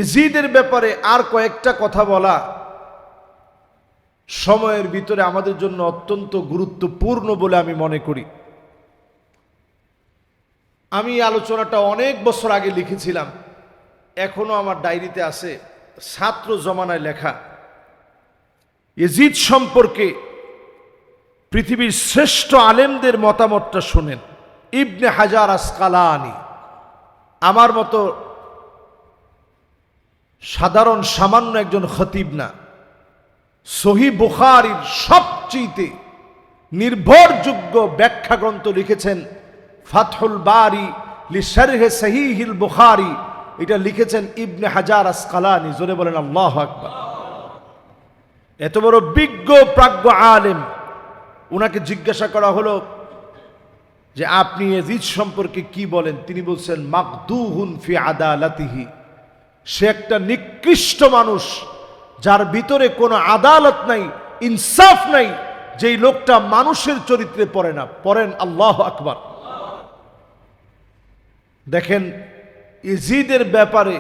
ইজিদের ব্যাপারে আর কয়েকটা কথা বলা সময়ের ভিতরে আমাদের জন্য অত্যন্ত গুরুত্বপূর্ণ বলে আমি মনে করি। আমি আলোচনাটা অনেক বছর আগে লিখেছিলাম, এখনো আমার ডায়েরিতে আছে, ছাত্র জমানায় লেখা। ইজিদ সম্পর্কে পৃথিবীর শ্রেষ্ঠ আলেমদের মতামতটা শুনেন। ইবনে হাজার আসকালানি, আমার মতো সাধারণ সামান্য একজন খতিব না, সহিহ বুখারীর সবচেয়ে নির্ভরযোগ্য ব্যাখ্যা গ্রন্থ লিখেছেন ফাতহুল বারি লিশারহে সহিহিল বুখারী। এটা লিখেছেন ইবনে হাজার আসকালানি। জোরে বলেন আল্লাহু আকবার। এত বড় বিজ্ঞ প্রাজ্ঞ আলেম, উনাকে জিজ্ঞাসা করা হলো যে আপনি ইয়াজিদ সম্পর্কে কি বলেন? তিনি বলছেন মাকদুহুন ফি আদালাতিহি, সে একটা নিকৃষ্ট মানুষ যার ভিতরে কোনো আদালত নাই, ইনসাফ নাই, যেই লোকটা মানুষের চরিত্রে পড়ে না। পড়েন আল্লাহু আকবার। দেখেন ইজিদের ব্যাপারে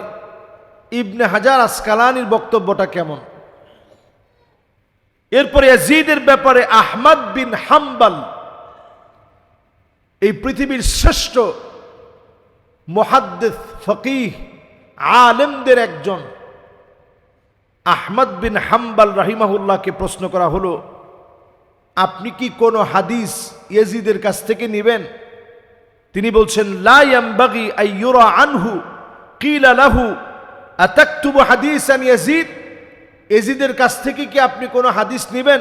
ইবনে হাজার আসকালানির বক্তব্যটা কেমন। এরপরে ইয়াজিদের ব্যাপারে আহমদ বিন হাম্বল, এই পৃথিবীর শ্রেষ্ঠ মুহাদ্দিস ফকিহ আলেমদের একজন আহমদ বিন হাম্বল রাহিমাহুল্লাহকে প্রশ্ন করা হলো, আপনি কি কোনো হাদিস ইয়াজিদের কাছ থেকে নেবেন? তিনি বলছেন লা ইয়ামবাগি আইয়ুরা আনহু কিলা লাহু আতাকতুবু হাদিসান ইয়াজিদ, ইয়াজিদের কাছ থেকে কি আপনি কোনো হাদিস নেবেন?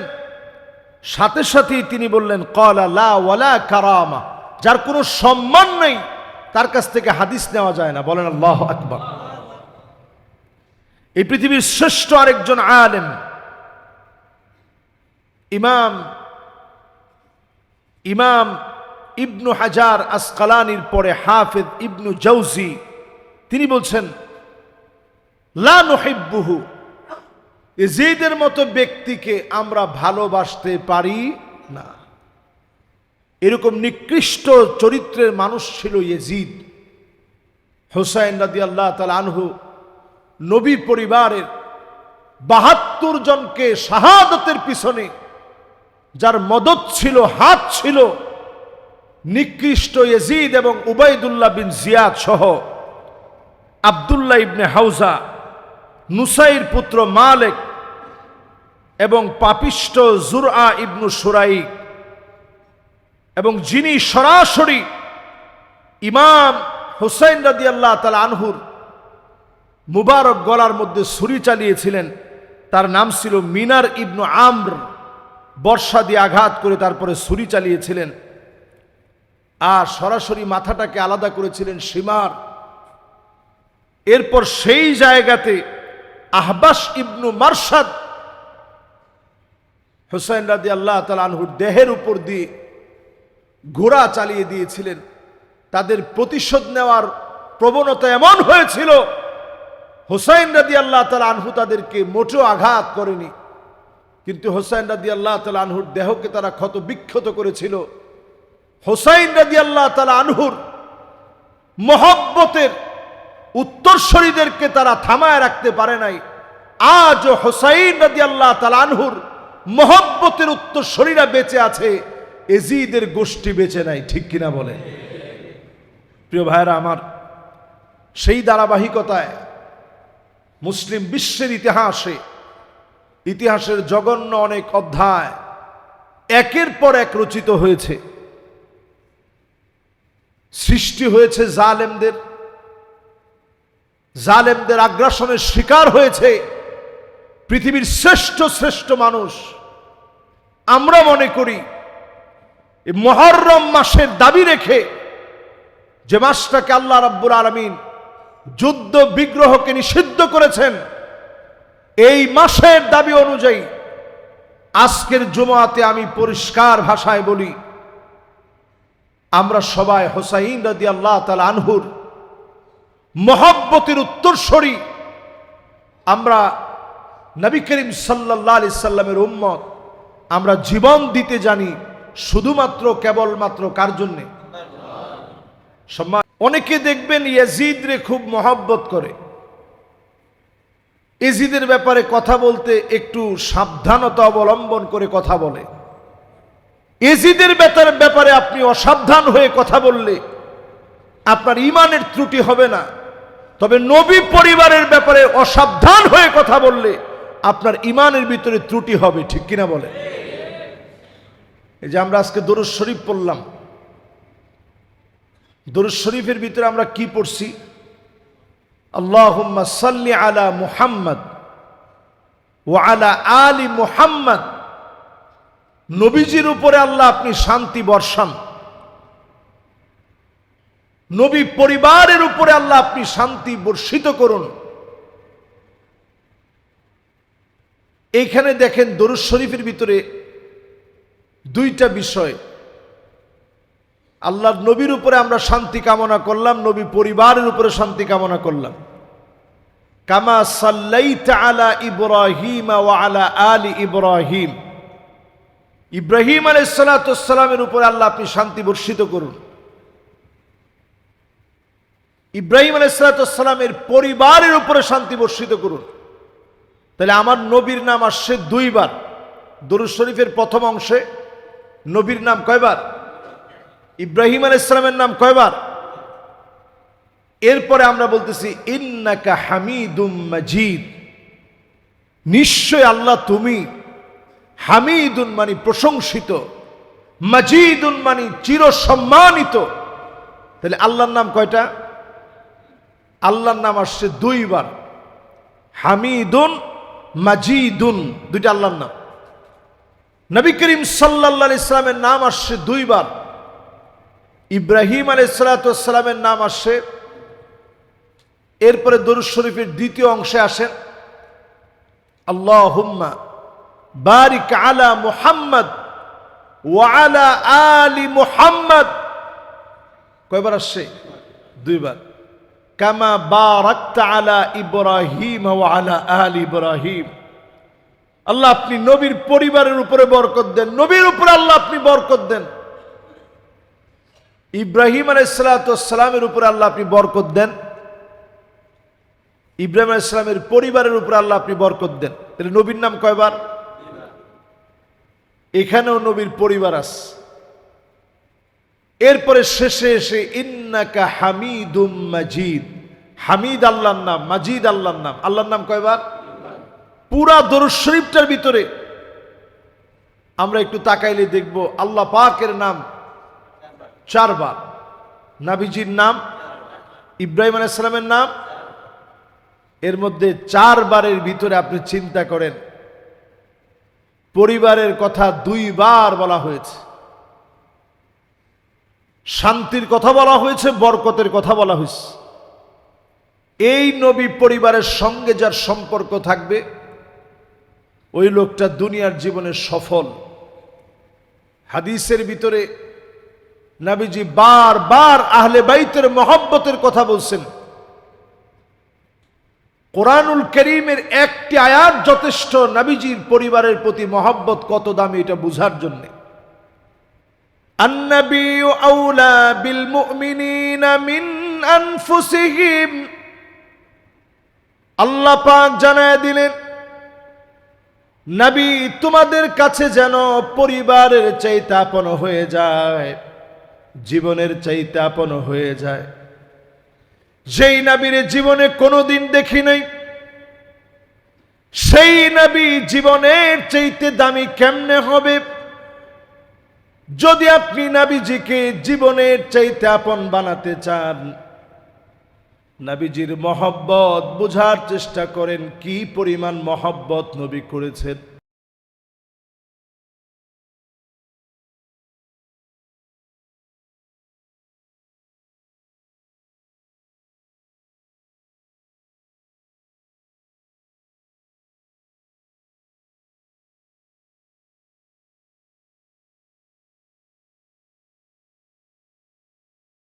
সাথে সাথেই তিনি বললেন ক্বালা লা ওয়ালা কারামা, যার কোনো সম্মান নেই তার কাছ থেকে হাদিস নেওয়া যায় না। বলেন আল্লাহু আকবার। এই পৃথিবীর শ্রেষ্ঠ আরেকজন আলেম ইমাম ইবনু হাজার আসকালানির পরে হাফেজ ইবনু জাওজি, তিনি বলছেন লা নুহিব্বুহু, ইয়াজিদের মতো ব্যক্তিকে আমরা ভালোবাসতে পারি না। এরকম নিকৃষ্ট চরিত্রের মানুষ ছিল ইয়াজিদ। হুসাইন রাদিয়াল্লাহু তাআলা আনহু নবী পরিবারের ৭২ জনকে শাহাদাতের পিছনে যার মদদ ছিল, হাত ছিল, নিকৃষ্ট ইয়াজিদ এবং উবাইদুল্লাহ বিন জিয়াদ সহ আব্দুল্লাহ ইবনে হাউজা, নুসাইর পুত্র মালিক এবং পাপিষ্ট জুরআ ইবনু সুরাইক, এবং যিনি সরাসরি ইমাম হুসাইন রাদিয়াল্লাহু তাআলা আনহুর মুবারক গলার মধ্যে ছুরি চালিয়েছিলেন, তার নাম ছিল মিনার ইবনু আমর। বর্ষা দিয়ে আঘাত করে তারপরে ছুরি চালিয়েছিলেন, আর সরাসরি মাথাটাকে আলাদা করেছিলেন সীমার। এরপর সেই জায়গাতে আহবাস ইবনু মারসাদ হুসাইন রাদিয়াল্লাহু তাআলা আনহুর দেহের উপর দিয়ে ঘোড়া চালিয়ে দিয়েছিলেন। তাদের প্রতিশোধ নেওয়ার প্রবণতা এমন হয়েছিল, হুসাইন রাদিয়াল্লাহু তাআলা আনহু তাদেরকে মোটেও আঘাত করেনি, কিন্তু হুসাইন রাদিয়াল্লাহু তাআলা আনহুর দেহকে তারা ক্ষত বিক্ষত করেছিল। হুসাইন রাদিয়াল্লাহু তাআলা আনহুর মহব্বতের উত্তরসূরিদেরকে তারা থামায় রাখতে পারে নাই। আজও হুসাইন রাদিয়াল্লাহু তাআলা আনহুর মহব্বতের উত্তরসূরিরা বেঁচে আছে, ইয়াজিদের গোষ্ঠী বেঁচে নাই। ঠিক কিনা বলে? প্রিয় ভাইরা আমার, সেই ধারাবাহিকতায় মুসলিম বিশ্বের ইতিহাসের জঘন্য অনেক অধ্যায় একের পর এক রচিত হয়েছে। সৃষ্টি হয়েছে জালেমদের আগ্রাসনের শিকার হয়েছে পৃথিবীর শ্রেষ্ঠ মানুষ। আমরা মনে করি এই মুহররম মাসের দাবি রেখে, যে মাসটাকে আল্লাহ রাব্বুল আলামিন যুদ্ধ বিগ্রহকে নিষিদ্ধ করেছেন, এই মাসের দাবি অনুযায়ী আজকের জুমাতে আমি পরিষ্কার ভাষায় বলি, আমরা সবাই হুসাইন রাদিয়াল্লাহু তাআলা আনহুর মহব্বতের উত্তরসূরি। আমরা নবী করিম সাল্লাল্লাহু আলাইহি সাল্লামের উম্মত। আমরা জীবন দিতে জানি শুধুমাত্র কেবলমাত্র কার জন্যে? অনেকে দেখবেন ইয়াজিদ রে খুব মহব্বত করে, এজিদের ব্যাপারে কথা বলতে একটু সাবধানতা অবলম্বন করে কথা বলে। এজিদের ব্যাপারে আপনি অসাবধান হয়ে কথা বললে আপনার ঈমানের ত্রুটি হবে না, তবে নবী পরিবারের ব্যাপারে অসাবধান হয়ে কথা বললে আপনার ঈমানের ভিতরে ত্রুটি হবে। ঠিক কিনা বলে? এই যে আমরা আজকে দরুদ শরীফ পড়লাম, দরুদ শরীফের ভিতরে আমরা কি পড়ছি? আল্লাহুম্মা সাল্লি আলা মুহাম্মদ ওয়া আলা আলি মুহাম্মদ। নবীজির উপরে আল্লাহ আপনি শান্তি বর্ষান, নবী পরিবারের উপরে আল্লাহ আপনি শান্তি বর্ষিত করুন। এইখানে দেখেন দরুদ শরীফের ভিতরে দুইটা বিষয়। আল্লাহর নবীর উপরে আমরা শান্তি কামনা করলাম, নবী পরিবারের উপরে শান্তি কামনা করলাম। কামা সাল্লাইতা আলা ইব্রাহিম ওয়া আলা আলি ইব্রাহিম। ইব্রাহিম আলাইহিস সালাতু ওয়াস সালামের উপরে আল্লাহ আপনি শান্তি বর্ষিত করুন। ইব্রাহিম আলাইহিস সালাতু ওয়াস সালামের পরিবারের উপরে শান্তি বর্ষিত করুন। তাহলে আমার নবীর নাম আসছে দুইবার। দরুদ শরীফের প্রথম অংশে নবীর নাম কয়বার? ইব্রাহিম আলাইহিস সালামের নাম কয়বার? এরপরে আমরা বলতেছি ইন্নাকা হামিদুম মাজিদ। নিশ্চয় আল্লাহ তুমি হামিদুন মানে প্রশংসিত, মাজিদুন মানে চিরসম্মানিত। তাহলে আল্লাহর নাম কয়টা? আল্লাহর নাম আসছে দুইবার, হামিদুন মাজিদুন, দুইটা আল্লাহর নাম। নবী করিম সাল্লাল্লাহু আলাইহি সাল্লামের নাম আসছে দুইবার। ইব্রাহিম আলাইহিস সালাতু ওয়াস সালামের নাম আসছে। এরপরে দরুদ শরীফের দ্বিতীয় অংশে আসেন আল্লাহুম্মা বারিক আলা মুহাম্মদ ওয়া আলা আলি মুহাম্মদ। কয়বার আসছে? দুইবার। কামা বারাকতা আলা ইব্রাহিম ওয়া আলা আলি ইব্রাহিম। আল্লাহ আপনি নবীর পরিবারের উপরে বরকত দেন, নবীর উপরে আল্লাহ আপনি বরকত দেন। ইব্রাহিম আলাইহিস সালাতু ওয়াস সালামের উপরে আল্লাহ আপনি বরকত দেন, ইব্রাহিম আলাইহিস সালামের পরিবারের উপরে আল্লাহ আপনি বরকত দেন। তাহলে নবীর নাম কয়বার? এখানেও নবীর পরিবার আছে। এরপরে শেষে এসে ইন্নাকা হামিদুম মাজিদ। হামিদ আল্লাহর নাম, মাজিদ আল্লাহর নাম। আল্লাহর নাম কয়বার? পুরা দরুদ শরীফটার ভিতরে আমরা একটু তাকাইলে দেখব আল্লাহ পাকের নাম চারবার, নবীজির নাম, ইব্রাহিম আলাইহিস সালামের নাম। এর মধ্যে চারবারের ভিতরে আপনি চিন্তা করেন পরিবারের কথা দুইবার বলা হয়েছে, শান্তির কথা বলা হয়েছে, বরকতের কথা বলা হয়েছে। এই নবী পরিবারের সঙ্গে যার সম্পর্ক থাকবে ওই লোকটা দুনিয়ার জীবনে সফল। হাদিসের ভিতরে নবীজি বারবার আহলে বাইতের মহব্বতের কথা বলছেন। কোরআনুল কারীমের একটি আয়াত যথেষ্ট নবীজির পরিবারের প্রতি মহব্বত কত দামি এটা বুঝার জন্য। আন-নাবিয়্যু আওলা বিল মুমিনিনা মিন আনফুসিহিম। আল্লাহ পাক জানায় দিলেন নবী তোমাদের কাছে যেন পরিবারের চাইতে আপন হয়ে যায়, জীবনের চাইতে আপন হয়ে যায়। যেই নবীর জীবনে কোনোদিন দেখি নাই সেই নবী জীবনের চাইতে দামি কেমনে হবে? যদি আপনি নবীজিকে জীবনের চাইতে আপন বানাতে চান, নবীজির মহব্বত বুঝার চেষ্টা করেন, কি পরিমাণ মহব্বত নবী করেছেন।